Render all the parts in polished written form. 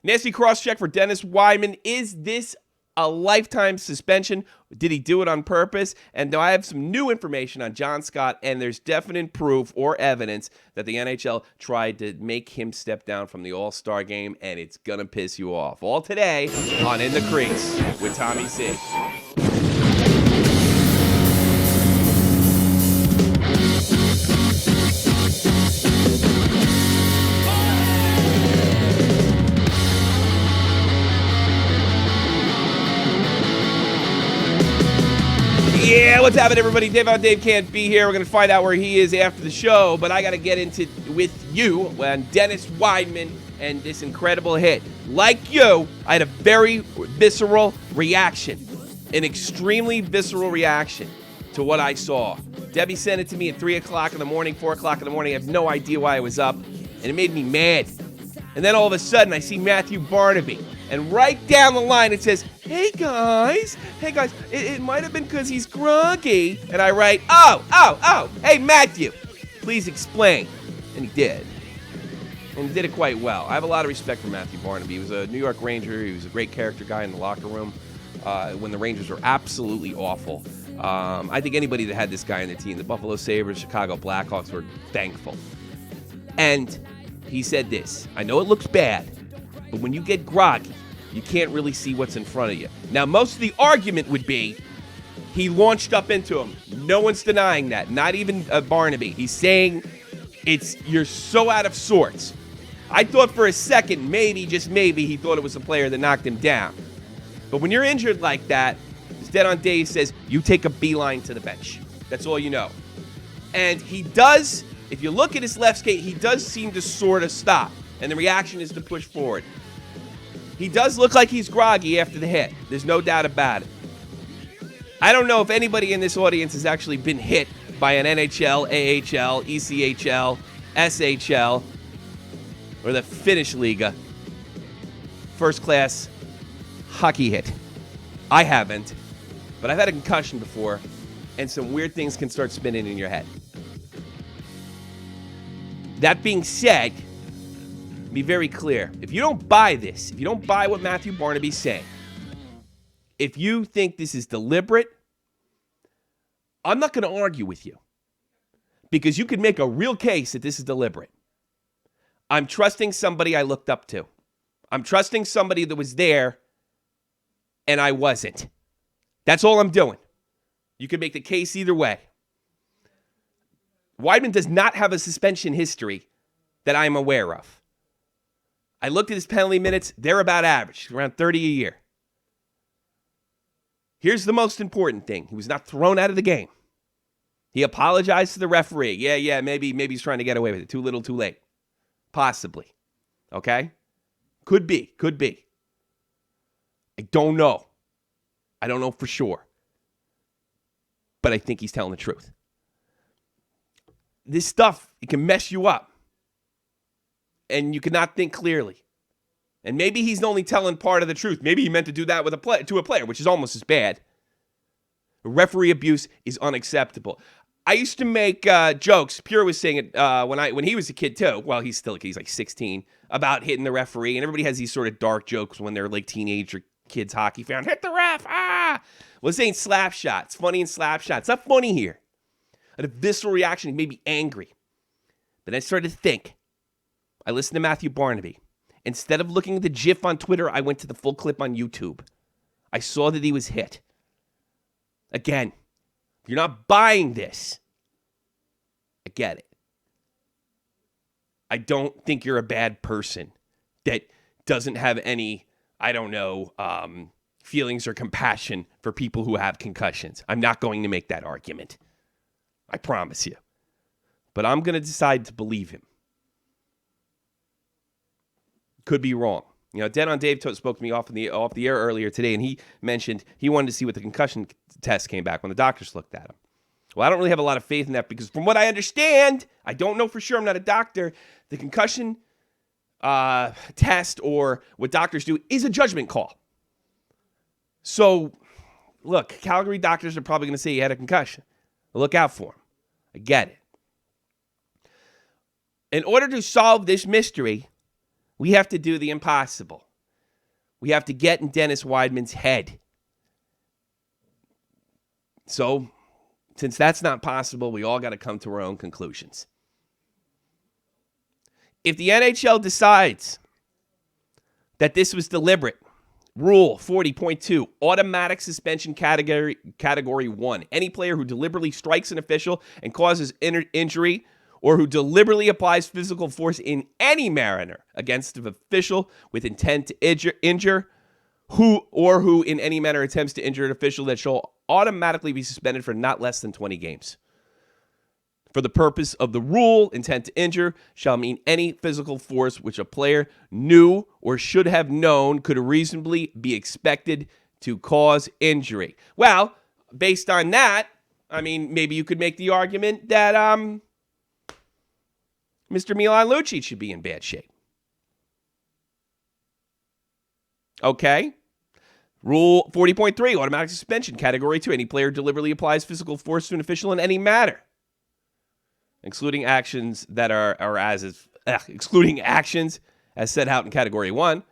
Nasty cross-check for Dennis Wideman. Is this a lifetime suspension? Did he do it on purpose? And I have some new information on John Scott, and there's definite proof or evidence that the NHL tried to make him step down from the All-Star game, and it's going to piss you off. All today on In the Crease with Tommy C. Yeah, what's happening, everybody? Dave can't be here. We're going to find out where he is after the show, but I got to get into with you when Dennis Wideman and this incredible hit. Like you, I had a very visceral reaction, an extremely visceral reaction to what I saw. Debbie sent it to me at 3 o'clock in the morning, 4 o'clock in the morning. I have no idea why I was up, and it made me mad. And then all of a sudden, I see Matthew Barnaby. And right down the line, it says, hey guys, it might have been because he's groggy. And I write, oh, hey Matthew, please explain. And he did. And he did it quite well. I have a lot of respect for Matthew Barnaby. He was a New York Ranger. He was a great character guy in the locker room when the Rangers were absolutely awful. I think anybody that had this guy on their team, the Buffalo Sabres, Chicago Blackhawks, were thankful. And he said this, I know it looks bad, but when you get groggy, you can't really see what's in front of you. Now, most of the argument would be he launched up into him. No one's denying that, not even Barnaby. He's saying you're so out of sorts. I thought for a second, maybe, just maybe, he thought it was the player that knocked him down. But when you're injured like that, as Dead on Dave says, you take a beeline to the bench. That's all you know. And he does, if you look at his left skate, he does seem to sort of stop. And the reaction is to push forward. He does look like he's groggy after the hit. There's no doubt about it. I don't know if anybody in this audience has actually been hit by an NHL, AHL, ECHL, SHL, or the Finnish Liga first-class hockey hit. I haven't, but I've had a concussion before, and some weird things can start spinning in your head. That being said, be very clear. If you don't buy this, if you don't buy what Matthew Barnaby's saying, if you think this is deliberate, I'm not going to argue with you because you could make a real case that this is deliberate. I'm trusting somebody I looked up to. I'm trusting somebody that was there and I wasn't. That's all I'm doing. You can make the case either way. Wideman does not have a suspension history that I'm aware of. I looked at his penalty minutes. They're about average, around 30 a year. Here's the most important thing. He was not thrown out of the game. He apologized to the referee. Yeah, maybe he's trying to get away with it. Too little, too late. Possibly. Okay? Could be. I don't know. I don't know for sure. But I think he's telling the truth. This stuff, it can mess you up. And you cannot think clearly. And maybe he's only telling part of the truth. Maybe he meant to do that with to a player, which is almost as bad. Referee abuse is unacceptable. I used to make jokes. Pure was saying it when he was a kid too. Well, he's like 16, about hitting the referee. And everybody has these sort of dark jokes when they're like teenager kids hockey fan. Hit the ref! Well, saying slap shot. It's funny in slap shot. It's not funny here. I had a visceral reaction. He made me angry. But I started to think. I listened to Matthew Barnaby. Instead of looking at the GIF on Twitter, I went to the full clip on YouTube. I saw that he was hit. Again, if you're not buying this, I get it. I don't think you're a bad person that doesn't have any, feelings or compassion for people who have concussions. I'm not going to make that argument. I promise you. But I'm going to decide to believe him. Could be wrong. Dead on Dave spoke to me off the air earlier today, and he mentioned he wanted to see what the concussion test came back when the doctors looked at him. Well, I don't really have a lot of faith in that because from what I understand, I don't know for sure, I'm not a doctor, the concussion test or what doctors do is a judgment call. So, look, Calgary doctors are probably going to say he had a concussion. Look out for him. I get it. In order to solve this mystery, we have to do the impossible. We have to get in Dennis Wideman's head. So, since that's not possible, we all got to come to our own conclusions. If the NHL decides that this was deliberate, Rule 40.2, automatic suspension category 1. Any player who deliberately strikes an official and causes injury or who deliberately applies physical force in any manner against an official with intent to injure who in any manner attempts to injure an official, that shall automatically be suspended for not less than 20 games. For the purpose of the rule, intent to injure shall mean any physical force which a player knew or should have known could reasonably be expected to cause injury. Well, based on that, I mean, maybe you could make the argument that Mr. Milan Lucic should be in bad shape. Okay. Rule 40.3, automatic suspension, category 2. Any player deliberately applies physical force to an official in any manner, excluding actions that excluding actions as set out in category 1,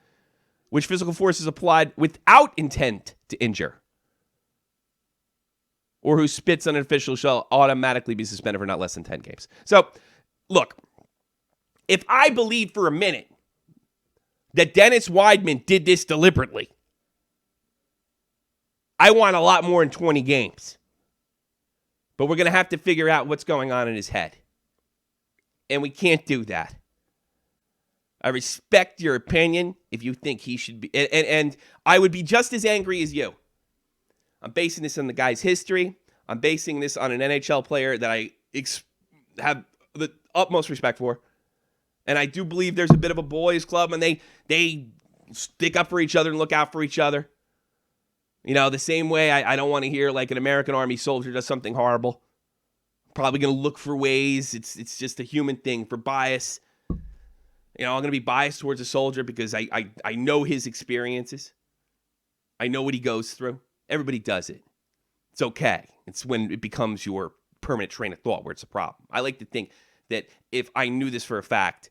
which physical force is applied without intent to injure, or who spits on an official shall automatically be suspended for not less than 10 games. So, look, if I believe for a minute that Dennis Wideman did this deliberately, I want a lot more in 20 games. But we're going to have to figure out what's going on in his head. And we can't do that. I respect your opinion if you think he should be. And I would be just as angry as you. I'm basing this on the guy's history. I'm basing this on an NHL player that I have the utmost respect for. And I do believe there's a bit of a boys' club, and they stick up for each other and look out for each other. You know, the same way I don't want to hear like an American Army soldier does something horrible. Probably going to look for ways. It's just a human thing for bias. You know, I'm going to be biased towards a soldier because I know his experiences. I know what he goes through. Everybody does it. It's okay. It's when it becomes your permanent train of thought where it's a problem. I like to think that if I knew this for a fact,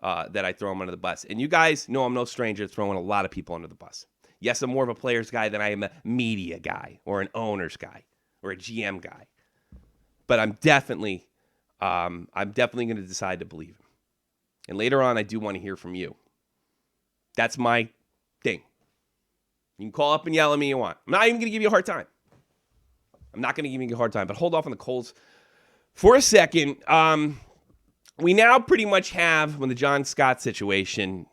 that I throw him under the bus. And you guys know I'm no stranger to throwing a lot of people under the bus. Yes, I'm more of a player's guy than I am a media guy or an owner's guy or a GM guy. But I'm definitely going to decide to believe him. And later on, I do want to hear from you. That's my thing. You can call up and yell at me you want. I'm not even going to give you a hard time. But hold off on the Coles for a second. We now pretty much have, when the John Scott situation,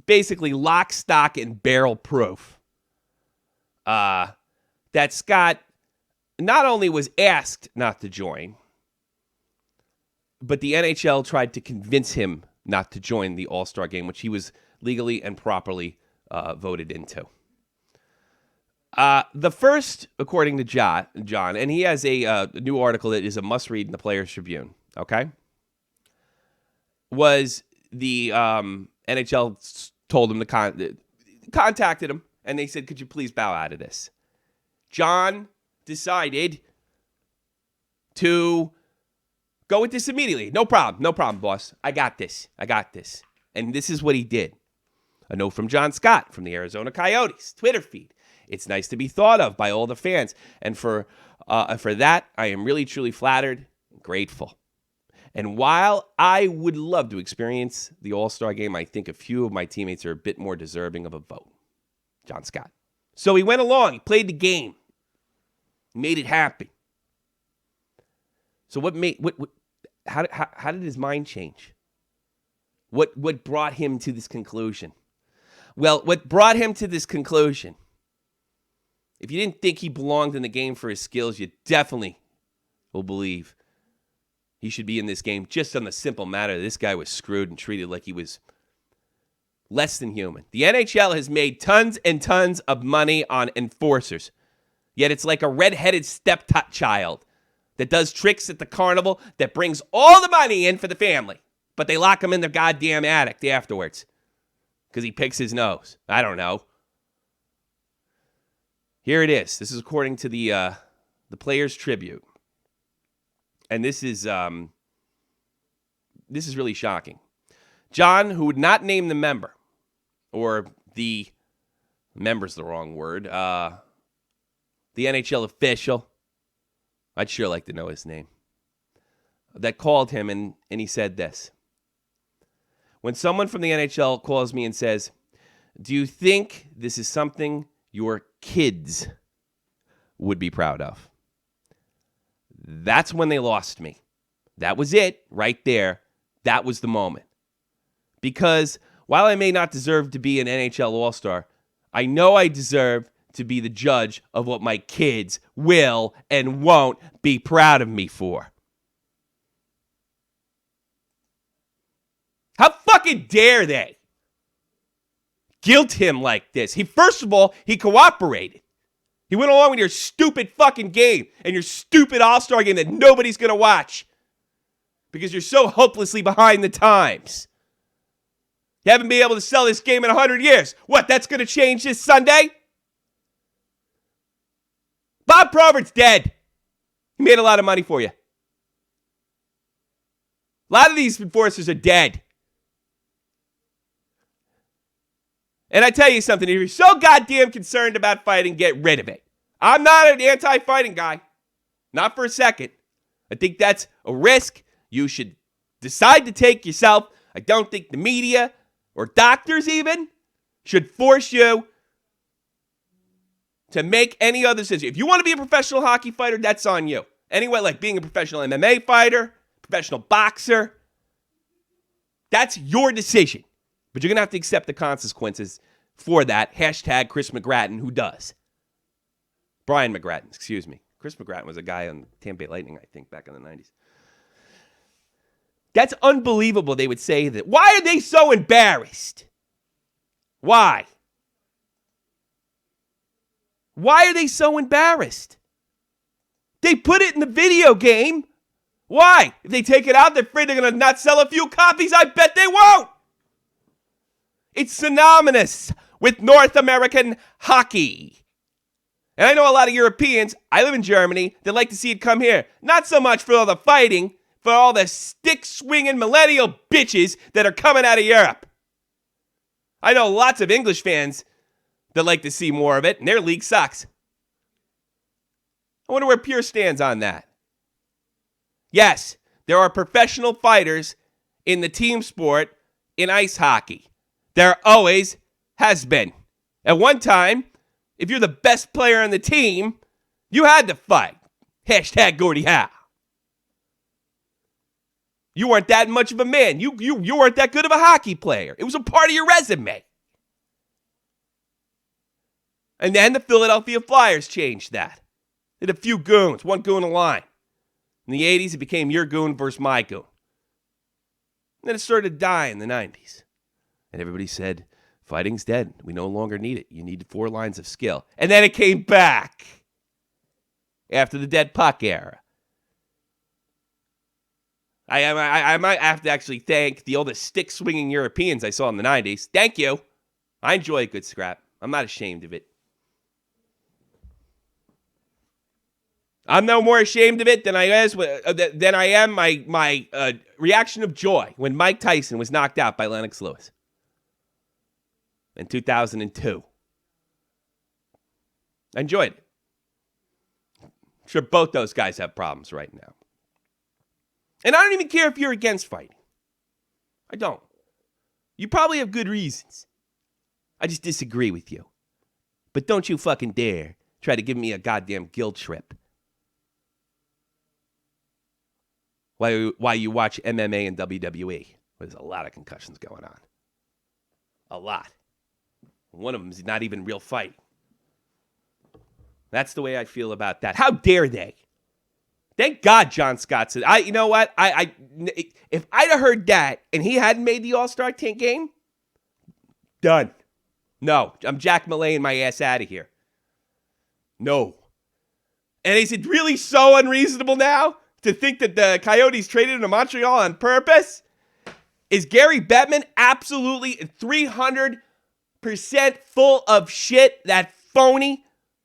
basically lock, stock, and barrel proof that Scott not only was asked not to join, but the NHL tried to convince him not to join the All-Star game, which he was legally and properly voted into. The first, according to John, and he has a new article that is a must-read in the Players Tribune, okay, was the NHL told him to contacted him, and they said, could you please bow out of this? John decided to go with this immediately. No problem, boss. I got this. And this is what he did. A note from John Scott from the Arizona Coyotes Twitter feed. It's nice to be thought of by all the fans, and for that, I am really, truly flattered and grateful. And while I would love to experience the All-Star game, I think a few of my teammates are a bit more deserving of a vote. John Scott. So he went along. He played the game. He made it happen. So how did his mind change? What brought him to this conclusion? Well, what brought him to this conclusion, if you didn't think he belonged in the game for his skills, you definitely will believe he should be in this game just on the simple matter that this guy was screwed and treated like he was less than human. The NHL has made tons and tons of money on enforcers, yet it's like a red-headed stepchild that does tricks at the carnival that brings all the money in for the family, but they lock him in the goddamn attic afterwards because he picks his nose. I don't know. Here it is. This is according to the Players Tribute. And this is really shocking. John, who would not name the member or the member's the wrong word. The NHL official. I'd sure like to know his name. That called him and he said this. When someone from the NHL calls me and says, do you think this is something your kids would be proud of? That's when they lost me. That was it right there. That was the moment. Because while I may not deserve to be an NHL All-Star, I know I deserve to be the judge of what my kids will and won't be proud of me for. How fucking dare they guilt him like this? First of all, he cooperated. He went along with your stupid fucking game and your stupid All-Star game that nobody's going to watch because you're so hopelessly behind the times. You haven't been able to sell this game in 100 years. What, that's going to change this Sunday? Bob Provert's dead. He made a lot of money for you. A lot of these enforcers are dead. And I tell you something, if you're so goddamn concerned about fighting, get rid of it. I'm not an anti-fighting guy. Not for a second. I think that's a risk you should decide to take yourself. I don't think the media or doctors even should force you to make any other decision. If you want to be a professional hockey fighter, that's on you. Anyway, like being a professional MMA fighter, professional boxer, that's your decision. But you're going to have to accept the consequences for that. Hashtag Chris McGrattan, who does. Brian McGrattan, excuse me. Chris McGrattan was a guy on Tampa Bay Lightning, I think, back in the 90s. That's unbelievable they would say that. Why are they so embarrassed? Why? Why are they so embarrassed? They put it in the video game. Why? If they take it out, they're afraid they're going to not sell a few copies. I bet they won't. It's synonymous with North American hockey. And I know a lot of Europeans, I live in Germany, that like to see it come here. Not so much for all the fighting, for all the stick-swinging millennial bitches that are coming out of Europe. I know lots of English fans that like to see more of it, and their league sucks. I wonder where Pure stands on that. Yes, there are professional fighters in the team sport in ice hockey. There always has been. At one time, if you're the best player on the team, you had to fight. Hashtag Gordie Howe. You weren't that much of a man. You weren't that good of a hockey player. It was a part of your resume. And then the Philadelphia Flyers changed that. They had a few goons, one goon a line. In the 80s, it became your goon versus my goon. And then it started to die in the 90s. And everybody said, fighting's dead. We no longer need it. You need 4 lines of skill. And then it came back after the dead puck era. I might have to actually thank the oldest stick-swinging Europeans I saw in the 90s. Thank you. I enjoy a good scrap. I'm not ashamed of it. I'm no more ashamed of it than I am my reaction of joy when Mike Tyson was knocked out by Lennox Lewis in 2002. I enjoyed it. I'm sure both those guys have problems right now. And I don't even care if you're against fighting. I don't. You probably have good reasons. I just disagree with you. But don't you fucking dare try to give me a goddamn guilt trip while you watch MMA and WWE. There's a lot of concussions going on. A lot. One of them is not even real fighting. That's the way I feel about that. How dare they? Thank God John Scott said, you know what? If I'd have heard that and he hadn't made the All-Star game, done. No, I'm Jack Malaying my ass out of here. No. And is it really so unreasonable now to think that the Coyotes traded him to Montreal on purpose? Is Gary Bettman absolutely 300% full of shit, that phony?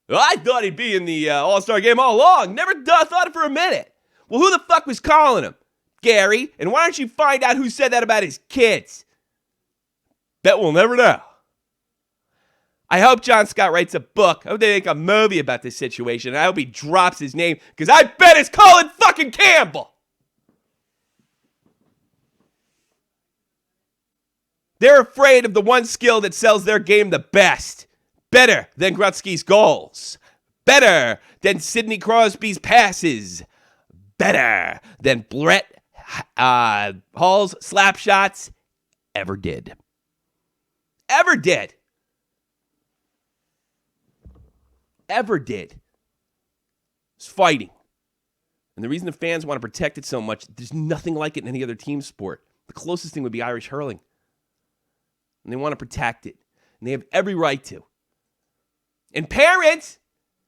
I thought he'd be in the All-Star game all along. Never thought it for a minute. Well, who the fuck was calling him? Gary. And why don't you find out who said that about his kids? Bet we'll never know. I hope John Scott writes a book. I hope they make a movie about this situation. And I hope he drops his name because I bet it's Colin fucking Campbell. They're afraid of the one skill that sells their game the best. Better than Gretzky's goals. Better than Sidney Crosby's passes. Better than Brett Hull's slap shots ever did. Ever did. Ever did. It's fighting. And the reason the fans want to protect it so much, there's nothing like it in any other team sport. The closest thing would be Irish hurling. And they want to protect it. And they have every right to. And parents,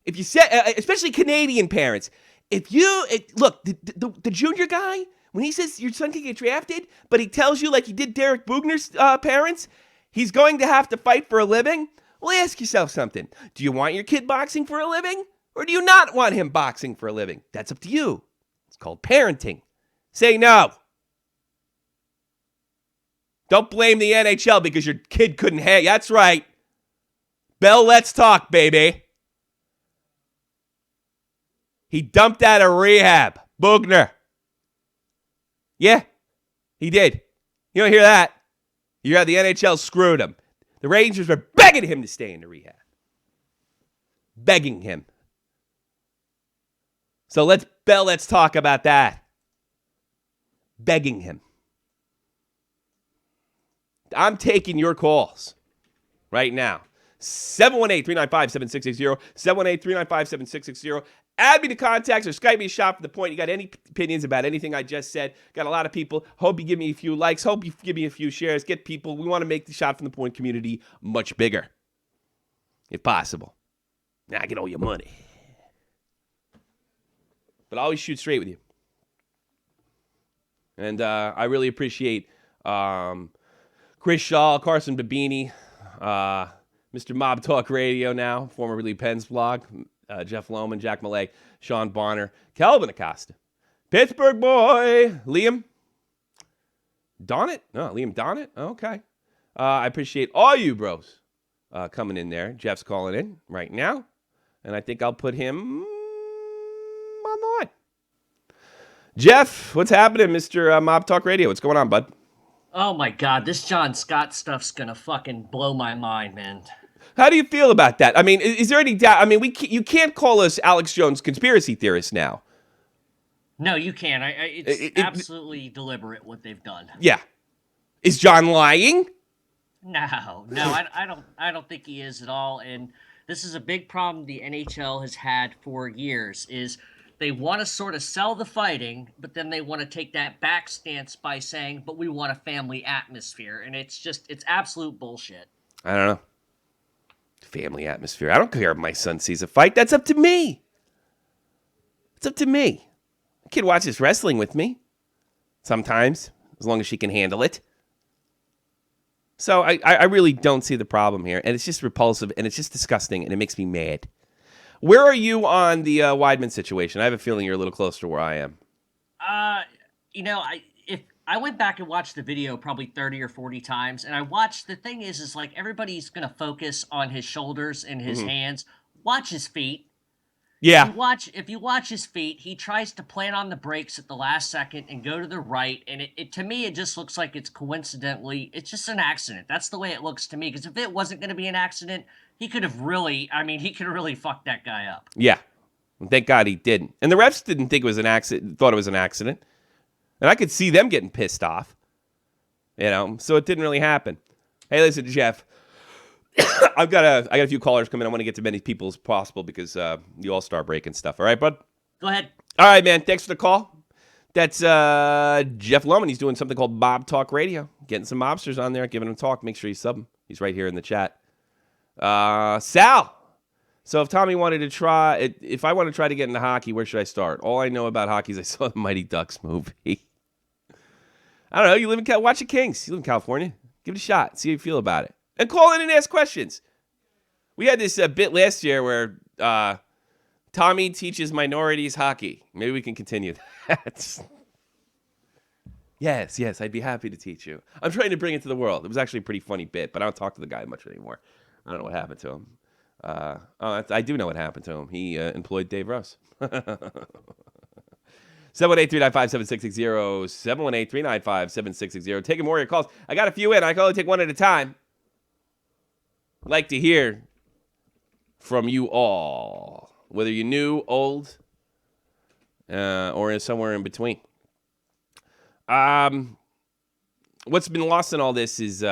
if you say, especially Canadian parents, look, the junior guy, when he says your son can get drafted, but he tells you like he did Derek Bugner's parents, he's going to have to fight for a living. Well, ask yourself something. Do you want your kid boxing for a living? Or do you not want him boxing for a living? That's up to you. It's called parenting. Say no. Don't blame the NHL because your kid couldn't hang. That's right. Bell, let's talk, baby. He dumped out of rehab. Bugner. Yeah, he did. You don't hear that. You hear the NHL screwed him. The Rangers were begging him to stay in the rehab. Begging him. So let's talk about that. Begging him. I'm taking your calls right now. 718-395-7660. 718-395-7660. Add me to contacts or Skype me shot from the point. You got any opinions about anything I just said? Got a lot of people. Hope you give me a few likes. Hope you give me a few shares. Get people. We want to make the Shot from the Point community much bigger, if possible. Now I get all your money. But I always shoot straight with you. And I really appreciate Chris Shaw, Carson Babini, Mr. Mob Talk Radio now, formerly Penn's blog, Jeff Lohman, Jack Millay, Sean Bonner, Kelvin Acosta, Pittsburgh boy, Liam Donnet. Oh, Liam Donnet. Okay. I appreciate all you bros coming in there. Jeff's calling in right now, and I think I'll put him on the line. Jeff, what's happening, Mr. Mob Talk Radio? What's going on, bud? Oh my God, this John Scott stuff's gonna fucking blow my mind, man. How do you feel about that? I mean, is there any doubt? I mean, you can't call us Alex Jones conspiracy theorists now. No, you can't. It's absolutely deliberate what they've done. Yeah. Is John lying? No, I don't think he is at all. And this is a big problem the NHL has had for years. Is they want to sort of sell the fighting, but then they want to take that back stance by saying, "But we want a family atmosphere," and it's absolute bullshit. I don't know. Family atmosphere. I don't care if my son sees a fight. That's up to me. It's up to me. The kid watches wrestling with me. Sometimes, as long as she can handle it. So I really don't see the problem here. And it's just repulsive, and it's just disgusting, and it makes me mad. Where are you on the Wideman situation? I have a feeling you're a little closer to where I am. I went back and watched the video probably 30 or 40 times, and I watched, the thing is like everybody's going to focus on his shoulders and his hands. Watch his feet. Yeah. If you watch his feet, he tries to plant on the brakes at the last second and go to the right, and it to me, it just looks like it's just an accident. That's the way it looks to me, because if it wasn't going to be an accident, he could really fucked that guy up. Yeah. Thank God he didn't. And the refs didn't think it was an accident, thought it was an accident. And I could see them getting pissed off, so it didn't really happen. Hey, listen, Jeff, I got a few callers coming. I want to get to as many people as possible because the All-Star break and stuff. All right, bud? Go ahead. All right, man. Thanks for the call. That's Jeff Lohman. He's doing something called Mob Talk Radio. Getting some mobsters on there, giving them a talk. Make sure you sub him. He's right here in the chat. Sal. So if Tommy wanted to try, if I want to try to get into hockey, where should I start? All I know about hockey is I saw the Mighty Ducks movie. I don't know. You live in watch the Kings. You live in California. Give it a shot. See how you feel about it. And call in and ask questions. We had this bit last year where Tommy teaches minorities hockey. Maybe we can continue that. Yes, I'd be happy to teach you. I'm trying to bring it to the world. It was actually a pretty funny bit, but I don't talk to the guy much anymore. I don't know what happened to him. I do know what happened to him. He employed Dave Rose. 718-395-7660, 718-395-7660. Taking more of your calls. I got a few in. I can only take one at a time. Like to hear from you all, whether you're new, old, or somewhere in between. What's been lost in all this is,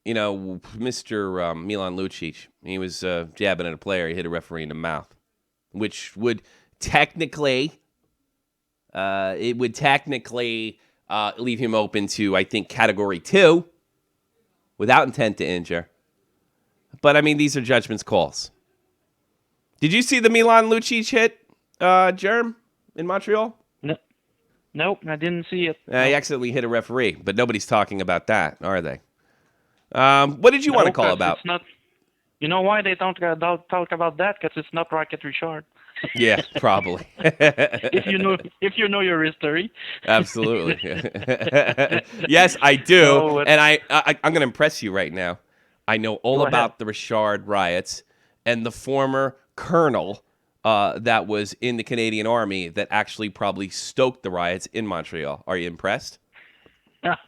Mr. Milan Lucic. He was jabbing at a player. He hit a referee in the mouth, which would technically, leave him open to, I think, Category 2 without intent to injure. But, I mean, these are judgment's calls. Did you see the Milan Lucic hit, Germ, in Montreal? No, nope, I didn't see it. He accidentally hit a referee, but nobody's talking about that, are they? What did you want to call about? It's not, you know why they don't talk about that? Because it's not Rocket Richard. Yeah, probably. if you know your history. Absolutely. Yes, I do. And I'm going to impress you right now. I know all about the Richard riots and the former colonel that was in the Canadian Army that actually probably stoked the riots in Montreal. Are you impressed?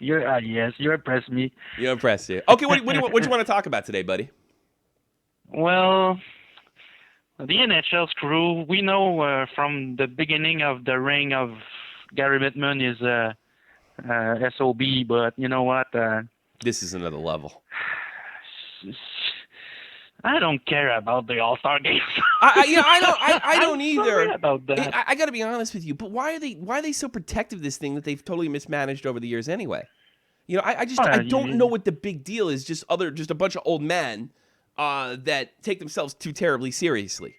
Yes, you impressed me. You impressed you. Okay, what do you want to talk about today, buddy? Well, the NHL crew, we know from the beginning of the reign of Gary Bettman is SOB, but you know what? This is another level. I don't care about the All-Star games. I don't either. Sorry about that. I got to be honest with you, but why are they so protective of this thing that they've totally mismanaged over the years anyway? I don't know what the big deal is. Just a bunch of old men that take themselves too terribly seriously.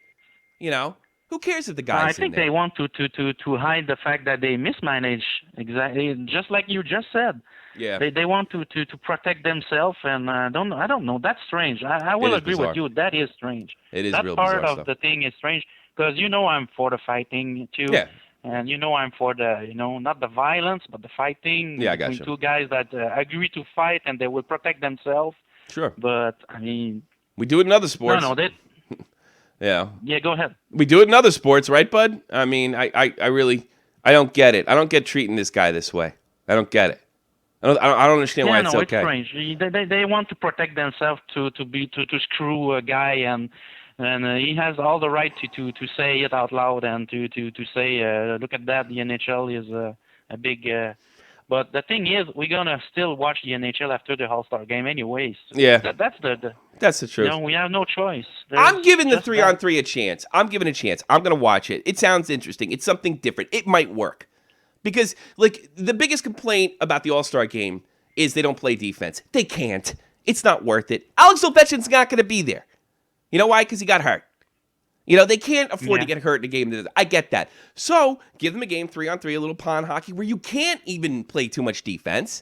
Who cares if the guys? I think they want to hide the fact that they mismanage, exactly, just like you just said. Yeah. They want to protect themselves, and I don't know. That's strange. I will agree bizarre. with you. That is strange. It is that real part bizarre of stuff. the thing is strange because I'm for the fighting too. Yeah. And I'm for the not the violence but the fighting. Yeah, I got between you. two guys that agree to fight and they will protect themselves. Sure. But I mean, we do it in other sports. No, that. Yeah. Yeah, go ahead. We do it in other sports, right, bud? I mean, I really don't get it. I don't get treating this guy this way. I don't get it. I don't understand why it's okay. It's strange. They want to protect themselves to screw a guy and he has all the right to say it out loud and to say look at that, the NHL is a big. But the thing is, we're gonna still watch the NHL after the All-Star game, anyways. Yeah. That's the truth. We have no choice. I'm giving the 3-on-3 a chance. I'm giving it a chance. I'm gonna watch it. It sounds interesting. It's something different. It might work. Because, the biggest complaint about the All-Star game is they don't play defense. They can't. It's not worth it. Alex Ovechkin's not going to be there. You know why? Because he got hurt. They can't afford to get hurt in a game. I get that. So, give them a game 3-on-3, a little pond hockey, where you can't even play too much defense.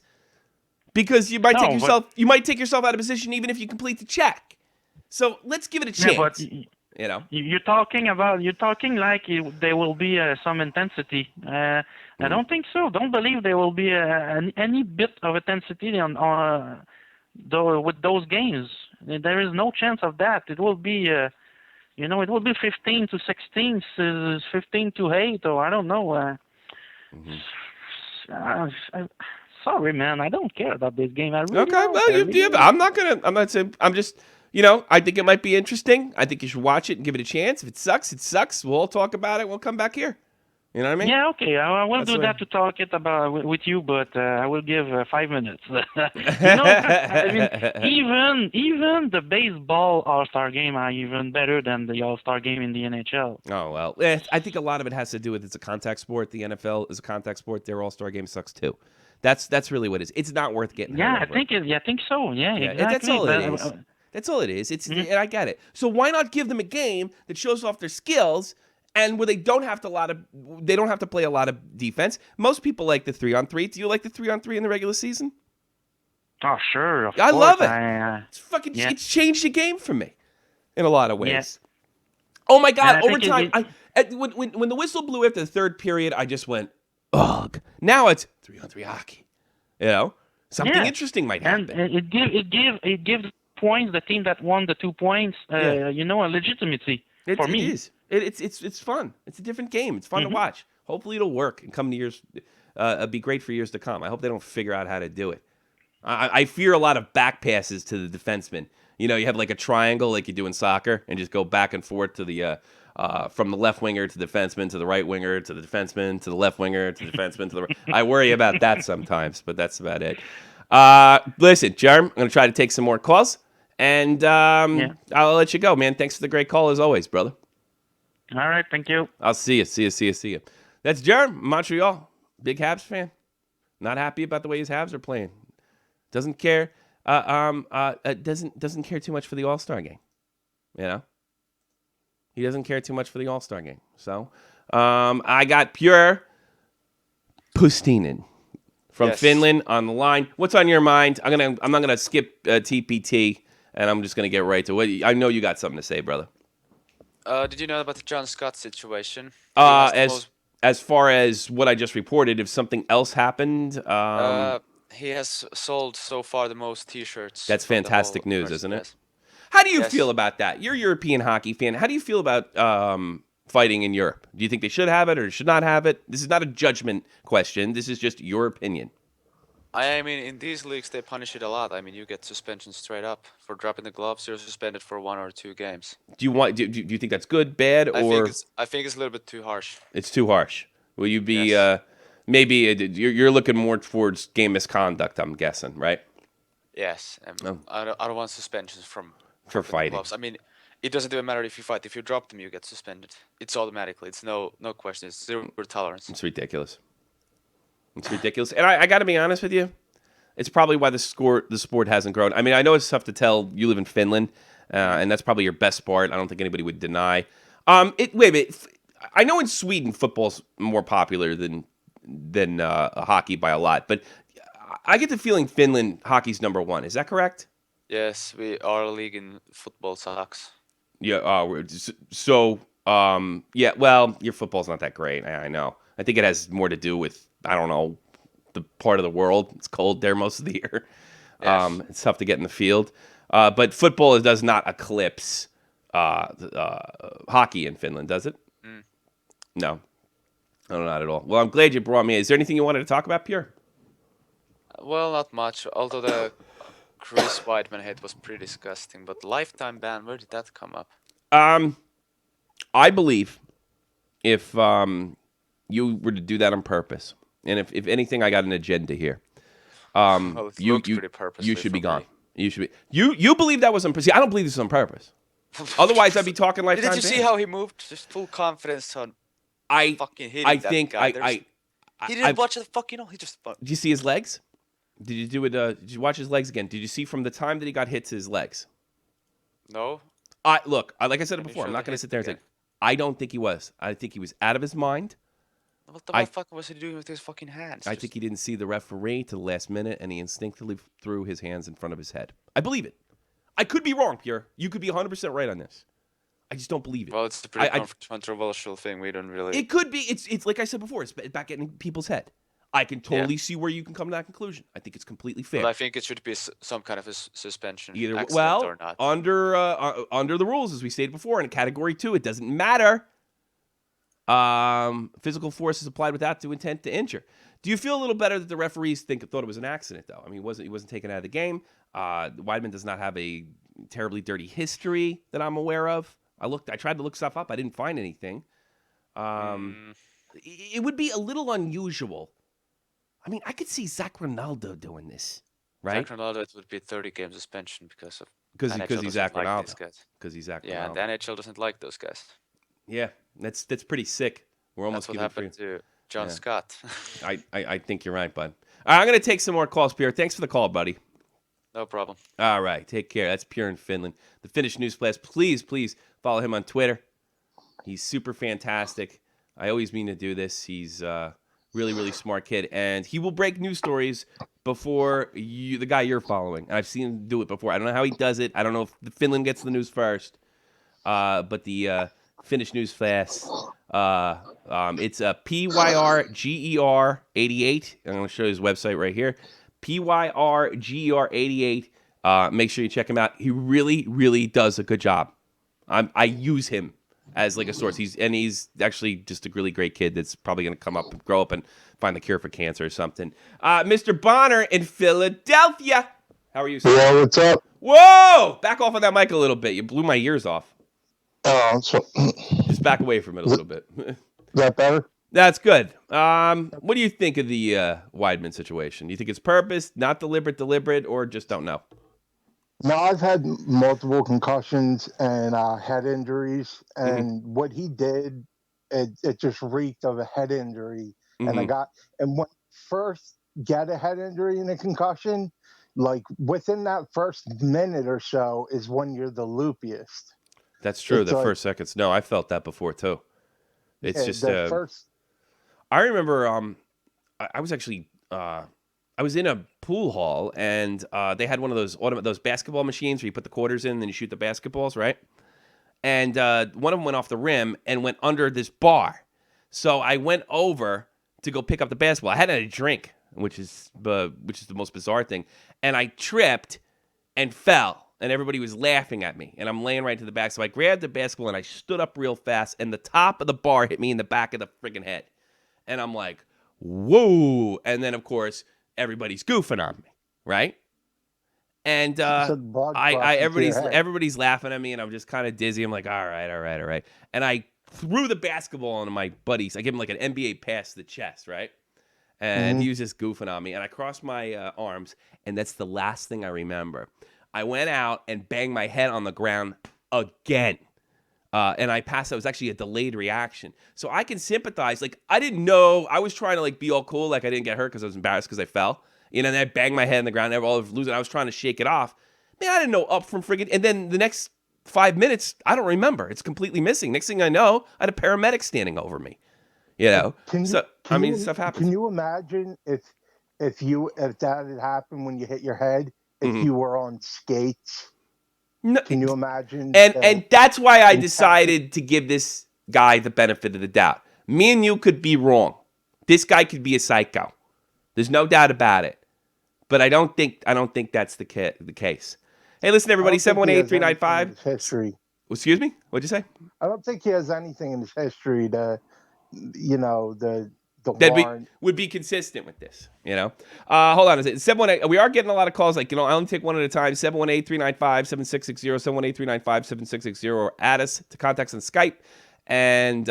Because you might take yourself out of position even if you complete the check. So, let's give it a chance. Yeah, but You're talking like there will be some intensity. I don't think so. Don't believe there will be any bit of intensity with those games. There is no chance of that. It will be, it will be 15-16, 15-8, or I don't know. Sorry, man. I don't care about this game. I really don't. Well, I'm not saying. I'm just. I think it might be interesting. I think you should watch it and give it a chance. If it sucks, it sucks. We'll all talk about it. We'll come back here. You know what I mean? Yeah, okay. I will do that to talk it about with you, but I will give 5 minutes. I mean, even the baseball All-Star game are even better than the All-Star game in the NHL. Oh, well. I think a lot of it has to do with it's a contact sport. The NFL is a contact sport. Their All-Star game sucks too. That's really what it is. It's not worth getting hurt over. I think so. Yeah, exactly. That's all it is. That's all it is. And I get it. So why not give them a game that shows off their skills and where they don't have to play a lot of defense? Most people like the 3-on-3. Do you like the 3-on-3 in the regular season? Oh, sure. I love it. It's changed the game for me in a lot of ways. Yeah. Oh my God! Overtime. When the whistle blew after the third period, I just went, ugh. Now it's 3-on-3 hockey. Something interesting might happen. And it gives points, the team that won the 2 points, a legitimacy for me. It is. It's fun. It's a different game. It's fun to watch. Hopefully it'll work and come to years. Be great for years to come. I hope they don't figure out how to do it. I fear a lot of back passes to the defenseman. You know, you have like a triangle like you do in soccer and just go back and forth to the from the left winger to the defenseman to the right winger to the defenseman to the left winger to the defenseman to the right. I worry about that sometimes, but that's about it. Listen, Jerm, I'm going to try to take some more calls, and I'll let you go, man. Thanks for the great call as always, brother. All right, thank you. I'll see you. That's Jerm, Montreal. Big Habs fan. Not happy about the way his Habs are playing. Doesn't care. Doesn't care too much for the All-Star game. You know, he doesn't care too much for the All-Star game. So, I got Pure Pustinen from Finland on the line. What's on your mind? I'm not gonna skip TPT, and I'm just gonna get right to it. I know you got something to say, brother. Did you know about the John Scott situation? As far as what I just reported, if something else happened, he has sold so far the most T-shirts. That's fantastic news, isn't it? How do you feel about that? You're a European hockey fan. How do you feel about fighting in Europe? Do you think they should have it or should not have it? This is not a judgment question. This is just your opinion. I mean, in these leagues, they punish it a lot. I mean, you get suspension straight up for dropping the gloves. You're suspended for 1 or 2 games. Do you think that's good, bad, or? I think it's a little bit too harsh. It's too harsh. Will you be maybe you're looking more towards game misconduct? I'm guessing, right? Yes. I don't want suspensions for fighting. Gloves. I mean, it doesn't even matter if you fight. If you drop them, you get suspended. It's automatically. It's no question. It's zero tolerance. It's ridiculous. And I got to be honest with you. It's probably why the sport hasn't grown. I mean, I know it's tough to tell. You live in Finland, and that's probably your best sport. I don't think anybody would deny. Wait a minute. I know in Sweden football's more popular than hockey by a lot, but I get the feeling Finland hockey's number 1. Is that correct? Yes, our league in football sucks. Yeah. So yeah. Well, your football's not that great. I know. I think it has more to do with, I don't know, the part of the world. It's cold there most of the year. Yes. It's tough to get in the field. But football does not eclipse hockey in Finland, does it? No, not at all. Well, I'm glad you brought me. Is there anything you wanted to talk about, Pure? Well, not much. Although the Chris Wideman hit was pretty disgusting. But lifetime ban, where did that come up? I believe if you were to do that on purpose, and if anything, I got an agenda here. Well, you should be gone. You should be. You believe that was on purpose? I don't believe this is on purpose. Otherwise, I'd be talking lifetime. Did you see how he moved? Just full confidence on. Fucking hitting I that think guy. He didn't watch the fucking. He just. Did you see his legs? Did you do it? Did you watch his legs again? Did you see from the time that he got hit to his legs? No. Look, like I said before, I'm not going to sit there and say, I don't think he was. I think he was out of his mind. What the fuck was he doing with his fucking hands? I think he didn't see the referee to the last minute, and he instinctively threw his hands in front of his head. I believe it. I could be wrong, Pierre. You could be 100% right on this. I just don't believe it. Well, it's a pretty controversial thing. We don't really. It could be. It's like I said before. It's back getting people's head. I can totally see where you can come to that conclusion. I think it's completely fair. But I think it should be some kind of a suspension. Either or not. under the rules, as we stated before, in Category 2, it doesn't matter. Physical force is applied without the intent to injure. Do you feel a little better that the referees thought it was an accident, though? I mean, he wasn't taken out of the game. Wideman does not have a terribly dirty history that I'm aware of. I tried to look stuff up. I didn't find anything. It would be a little unusual. I mean, I could see Zach Ronaldo doing this, right? Zach Ronaldo, it would be 30-game suspension because he's Zach Ronaldo. Because he's Zach Ronaldo. Yeah, and the NHL doesn't like those guys. Yeah, that's pretty sick. We're almost That's what happened to John Scott. I think you're right, bud. All right, I'm going to take some more calls, Pierre. Thanks for the call, buddy. No problem. All right, take care. That's Pierre in Finland. The Finnish News Flash. Please follow him on Twitter. He's super fantastic. I always mean to do this. He's really, really smart kid, and he will break news stories before the guy you're following. And I've seen him do it before. I don't know how he does it. I don't know if Finland gets the news first, but the Finnish News Flash. It's a PYRGER88. I'm going to show you his website right here. PYRGER88. Make sure you check him out. He really, really does a good job. I use him as like a source. He's actually just a really great kid that's probably going to come up and grow up and find the cure for cancer or something. Mr. Bonner in Philadelphia. How are you, sir? Yeah, what's up? Whoa! Back off on that mic a little bit. You blew my ears off. Oh, Just back away from it a little bit. is that better? That's good. What do you think of the Wideman situation? Do you think it's purpose, not deliberate, or just don't know? No, I've had multiple concussions and head injuries, and what he did, it just reeked of a head injury. And when you first get a head injury and a concussion, like within that first minute or so is when you're the loopiest. That's true. It's the like, first seconds. No, I felt that before too. It's just the first. I remember I was actually I was in a pool hall and they had one of those basketball machines where you put the quarters in and then you shoot the basketballs, right? And one of them went off the rim and went under this bar. So I went over to go pick up the basketball. I hadn't had a drink, which is the most bizarre thing. And I tripped and fell, and everybody was laughing at me. And I'm laying right to the back. So I grabbed the basketball and I stood up real fast, and the top of the bar hit me in the back of the freaking head. And I'm like, whoa. And then, of course, everybody's goofing on me, right? And everybody's laughing at me, and I'm just kind of dizzy. I'm like, all right. And I threw the basketball onto my buddies. I gave him like an NBA pass to the chest, right? And he was just goofing on me. And I crossed my arms, and that's the last thing I remember. I went out and banged my head on the ground again. And I passed. That was actually a delayed reaction. So I can sympathize. Like, I didn't know. I was trying to, like, be all cool. Like, I didn't get hurt because I was embarrassed because I fell. You know, and I banged my head on the ground. All of losing. I was trying to shake it off. Man, I didn't know up from friggin'. And then the next 5 minutes, I don't remember. It's completely missing. Next thing I know, I had a paramedic standing over me. You know? Stuff happens. Can you imagine if that had happened when you hit your head, if you were on skates? No, can you imagine? And that's why I decided to give this guy the benefit of the doubt. Me and you could be wrong. This guy could be a psycho. There's no doubt about it. But I don't think that's the case. Hey, listen, everybody, 718-395. History. Excuse me? What'd you say? I don't think he has anything in his history to, that would be consistent with this, you know? Hold on a second. 718, we are getting a lot of calls. Like, I only take one at a time. 718-395-7660, 718-395-7660, or add us to contacts on Skype. And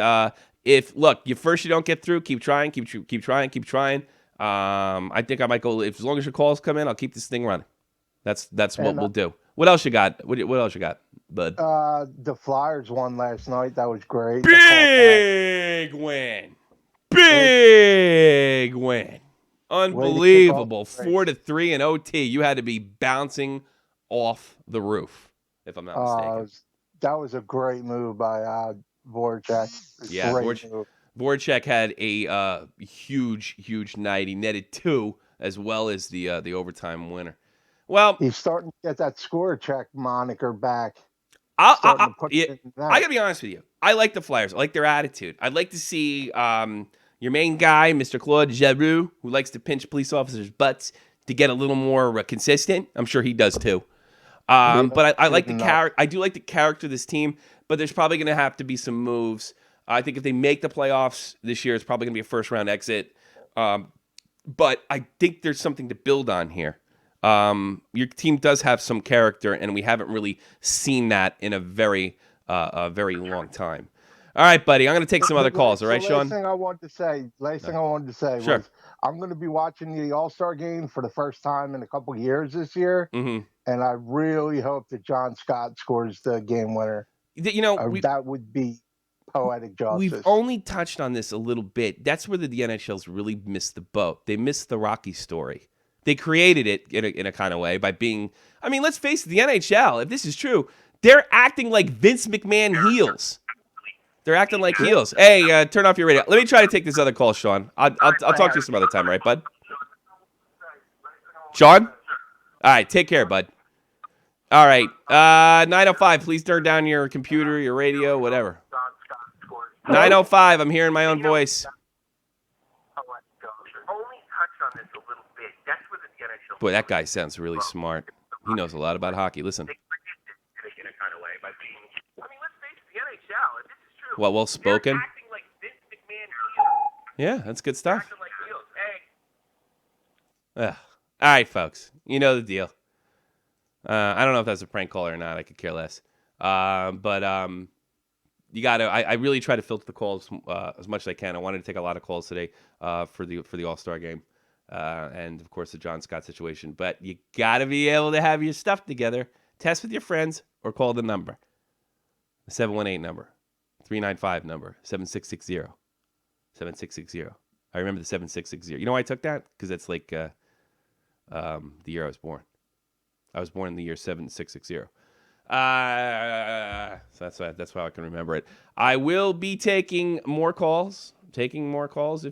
if you don't get through, keep trying. I think I might go, as long as your calls come in, I'll keep this thing running. That's what we'll do. What else you got? What else you got, bud? The Flyers won last night. That was great. Big win. Unbelievable. 4-3 in OT. You had to be bouncing off the roof, if I'm not mistaken. That was a great move by Voracek. Yeah, Voracek had a huge night. He netted 2 as well as the overtime winner. Well, he's starting to get that score check moniker back. I gotta be honest with you. I like the Flyers. I like their attitude. I'd like to see your main guy, Mr. Claude Giroux, who likes to pinch police officers' butts, to get a little more consistent. I'm sure he does too. But I like the character. I do like the character of this team. But there's probably going to have to be some moves. I think if they make the playoffs this year, it's probably going to be a first-round exit. But I think there's something to build on here. Your team does have some character, and we haven't really seen that in a very long time. All right, buddy. I'm going to take some other calls. All right, Sean? Last thing I wanted to say sure. was I'm going to be watching the All-Star game for the first time in a couple years this year, and I really hope that John Scott scores the game winner. That would be poetic justice. We've only touched on this a little bit. That's where the NHL's really missed the boat. They missed the Rocky story. They created it in a kind of way by being... I mean, let's face it, the NHL, if this is true, they're acting like Vince McMahon heels. They're acting like heels. Hey, turn off your radio. Let me try to take this other call, Sean. I'll talk to you some other time, right, bud? Sean? All right, take care, bud. All right, 905, please turn down your computer, your radio, whatever. 905, I'm hearing my own voice. Boy, that guy sounds really smart. He knows a lot about hockey. Listen. In a kind of way by being. I mean, let's face it, the NHL. If this is true. What, well spoken? They're acting like Vince McMahon heels. Yeah, that's good stuff. Acting like heels. Hey. Ugh. All right, folks. You know the deal. I don't know if that's a prank call or not. I could care less. But you got to. I really try to filter the calls as much as I can. I wanted to take a lot of calls today for the All-Star game, and of course the John Scott situation. But you got to be able to have your stuff together. Test with your friends or call the number, the 718 number, 395 number, 7660, 7660. I remember the 7660. You know why I took that? Because that's like the year I was born. I was born in the year 7660. So that's why I can remember it. I will be taking more calls if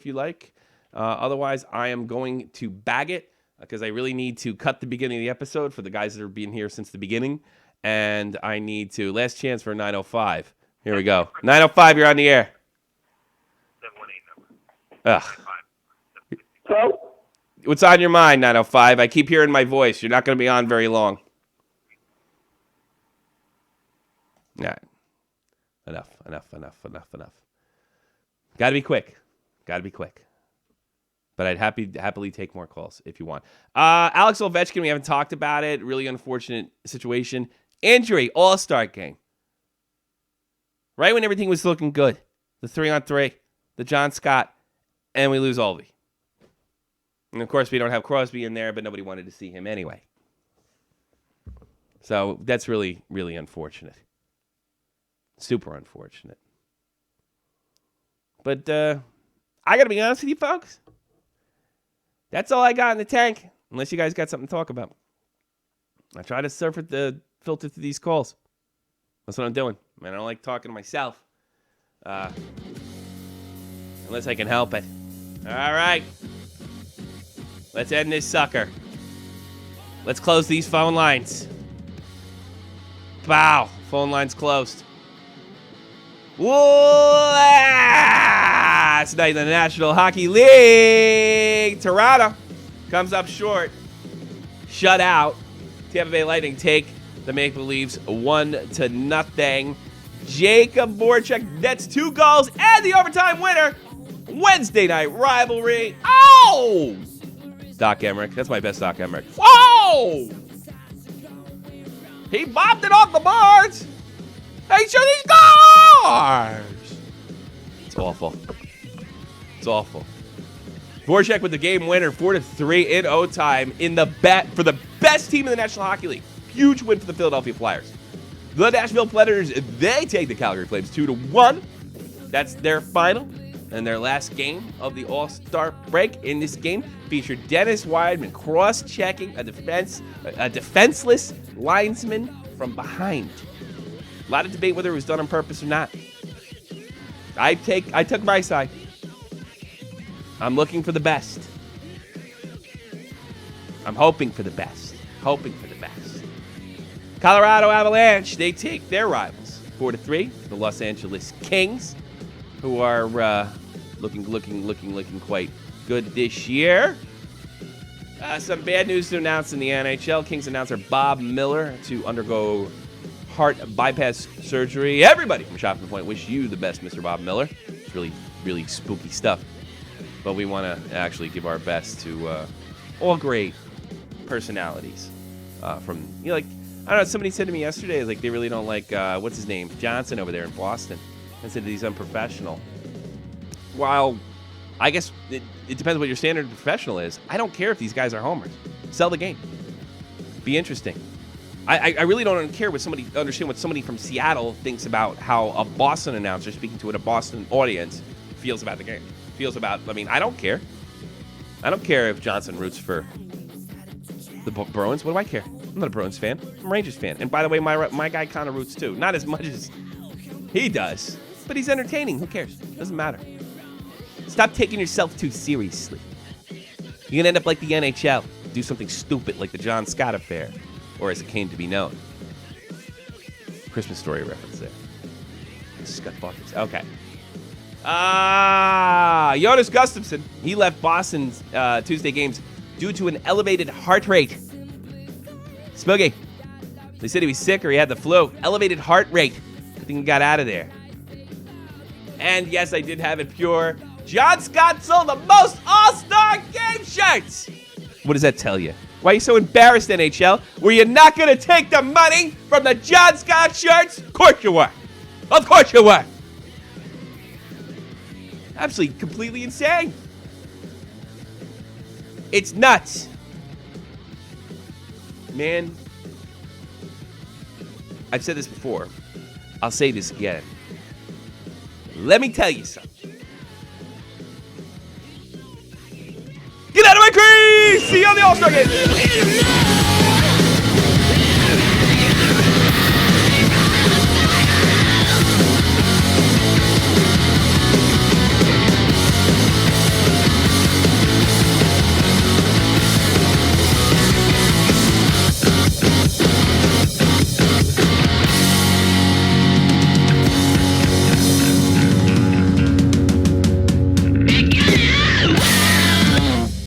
you like. Otherwise, I am going to bag it because I really need to cut the beginning of the episode for the guys that have been here since the beginning. And I need to, last chance for 905. Here we go. 905, you're on the air. 718 number. Ugh. Hello? What's on your mind, 905? I keep hearing my voice. You're not going to be on very long. Yeah. Enough. Got to be quick. But I'd happily take more calls if you want. Alex Ovechkin, we haven't talked about it. Really unfortunate situation. Injury, All-Star game. Right when everything was looking good. The 3-on-3, the John Scott, and we lose Ovi. And, of course, we don't have Crosby in there, but nobody wanted to see him anyway. So that's really, really unfortunate. Super unfortunate. But I got to be honest with you, folks. That's all I got in the tank, unless you guys got something to talk about. I try to filter through these calls. That's what I'm doing. Man, I don't like talking to myself. Unless I can help it. All right. Let's end this sucker. Let's close these phone lines. Bow. Phone lines closed. Last night in the National Hockey League, Toronto comes up short. Shut out. Tampa Bay Lightning take the Maple Leafs 1-0. Jacob Voracek nets 2 goals and the overtime winner. Wednesday night rivalry. Oh! Doc Emmerich. That's my best Doc Emmerich. Whoa! He bopped it off the boards. Hey, shoot these scores! It's awful. Voracek with the game winner, 4-3 in overtime in the for the best team in the National Hockey League. Huge win for the Philadelphia Flyers. The Nashville Predators, they take the Calgary Flames 2-1. That's their final and their last game of the All-Star break. In this game, featured Dennis Wideman cross-checking a defenseless linesman from behind. A lot of debate whether it was done on purpose or not. I took my side. I'm looking for the best. I'm hoping for the best. Colorado Avalanche, they take their rivals 4-3. The Los Angeles Kings, who are looking quite good this year. Some bad news to announce in the NHL. Kings announcer Bob Miller to undergo heart bypass surgery. Everybody from Shot from the Point wish you the best, Mr. Bob Miller. It's really, really spooky stuff. But we want to actually give our best to all great personalities from, I don't know, somebody said to me yesterday, like, they really don't like, what's his name, Johnson over there in Boston. I said that he's unprofessional. While I guess it depends what your standard of professional is. I don't care if these guys are homers. Sell the game. Be interesting. I really don't understand what somebody from Seattle thinks about how a Boston announcer speaking to a Boston audience feels about the game. I don't care. I don't care if Johnson roots for the Bruins. What do I care? I'm not a Bruins fan. I'm a Rangers fan. And by the way, my guy kind of roots too. Not as much as he does, but he's entertaining. Who cares? Doesn't matter. Stop taking yourself too seriously. You're going to end up like the NHL. Do something stupid like the John Scott affair, or as it came to be known. Christmas Story reference there. Scott Buckets. Okay. Jonas Gustafsson. He left Boston's Tuesday games due to an elevated heart rate. Smokey. They said he was sick or he had the flu. Elevated heart rate. I think he got out of there. And yes, I did have it pure. John Scott sold the most All-Star Game shirts. What does that tell you? Why are you so embarrassed, NHL? Were you not going to take the money from the John Scott shirts? Of course you were. Of course you were. Absolutely, completely insane. It's nuts. Man, I've said this before. I'll say this again. Let me tell you something. Get out of my crease! See you on the All-Star Game!